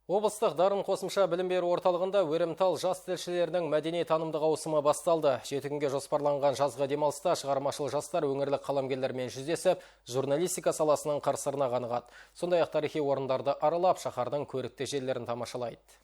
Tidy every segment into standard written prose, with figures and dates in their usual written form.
Облыстық дарын қосымша білім беру орталығында өрімтал жас тілшілерінің мәдени танымдық ауысымы басталды. 7 күнге жоспарланған жазғы демалыста шығармашыл жастар өңірлік қаламгерлермен жүздесіп, журналистика саласының қыр-сырына қанығады. Сондай-ақ тарихи орындарды аралап, шаһардың көрікті жерлерін тамашалайды.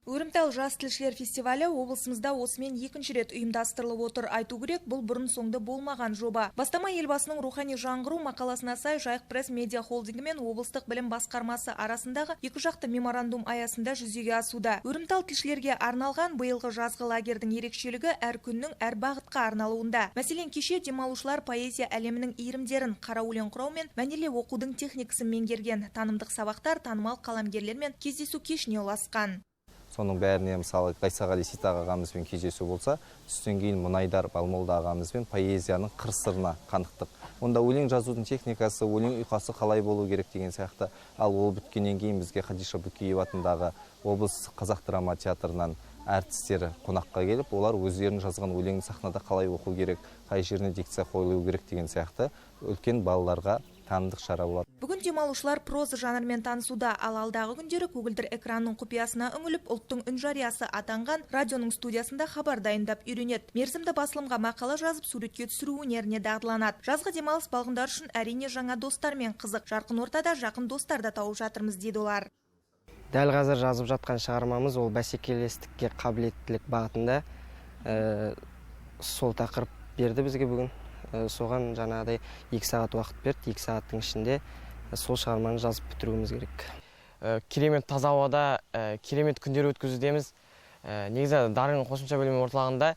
Өрімтал жас тілшілер фестивалі облысымызда осымен екінші рет ұйымдастырылып отыр. Айту керек, бұл бұрын соңды болмаған жоба. Бастама елбасының рухани жаңғыру мақаласына сай Жайық пресс медиа холдингі мен облыстық білім басқармасы арасындағы екіжақты меморандум аясында жүзеге асуда. Өрімтал тілшілерге арналған биылғы жазғы лагердің ерекшелігі әр күннің әр бағытқа арналуында. Мәселен, кеше демалушылар поэзия әлемінің иірімдерін, қара өлең құрау мен мәнерлеп оқудың техникасын меңгерген. Танымдық сабақтар танымал қаламгерлермен кездесу кешіне ұласқан. Соның бәріне мысалы Қайсағали Ситақ ағамызбен кездесу болса, түстен кейін Мұнайдар Балмолда ағамызбен поэзияның қыр-сырына қанықтық. Онда өлең жазудың техникасы, өлең ұйқасы қалай болу керек деген сияқты. Ал ол біткеннен кейін бізге Хадиша Бүкеева атындағы облыс қазақ драма театрынан әртістері қонаққа келіп, олар өздерінің жазған өлеңін сахнада қалай оқу керек, қай жеріне дикция қойылу керек деген сияқты үлкен балаларға танымдық шара болады. Бүгін демалушылар проза жанрымен танысуда, ал алдағы күндері көгілдір экранның құпиясына үңіліп, ұлттың үн жариясы атанған радионың студиясында хабар дайындап үйренеді. Мерзімді басылымға мақала жазып, суретке түсіру өнеріне дағдыланады. Жазғы демалыс балғындар үшін әрине жаңа достармен қызық. Жарқын ортада жақын достар да тауып жатырмыз дейді олар. Дәл қазір жазып жатқан шығармамыз ол бәсекелестікке қабілеттілік бағытында. Сол тақырып берді бізге бүгін. Соған жаңағыдай 2 сағат уақыт берді. 2 сағаттың ішінде сол шығарманы жазып бітіруіміз керек. Керемет таза ауада, керемет күндер өткізудеміз. Негізі дарын қосымша білім орталығында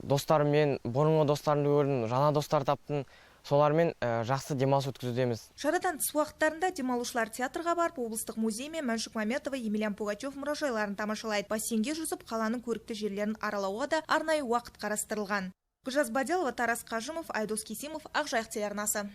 достарыммен, бұрынғы достарымды көрдім, жаңа достар таптым. Солармен жақсы демалыс өткізудеміз. Шарадан тыс уақыттарында демалушылар театрға барып, облыстық музей мен Мәншүк Мәметова, Емельян Пугачев мұражайларын тамашалайды. Бассейнге жүзіп, қаланың көрікті жерлерін аралауға да арнайы уақыт қарастырылған. Гүлжаз Баделова, Тарас Қажымов, Айдос Кесимов, Ақжайық телеарнасы.